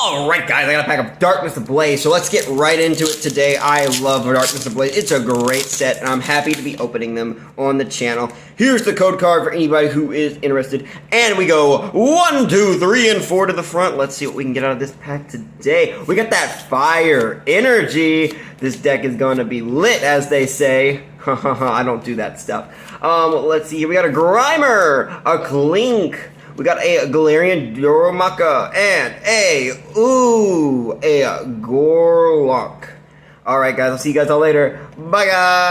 Alright guys, I got a pack of Darkness Ablaze, so let's get right into it today. I love Darkness Ablaze. It's a great set, and I'm happy to be opening them on the channel. Here's the code card for anybody who is interested. And we go 1, 2, 3, and 4 to the front. Let's see what we can get out of this pack today. We got that fire energy. This deck is going to be lit, as they say. I don't do that stuff. Let's see here. We got a Grimer, a Clink. We got a Galarian Doromaka and a Gorlock. Alright guys, I'll see you guys all later. Bye guys!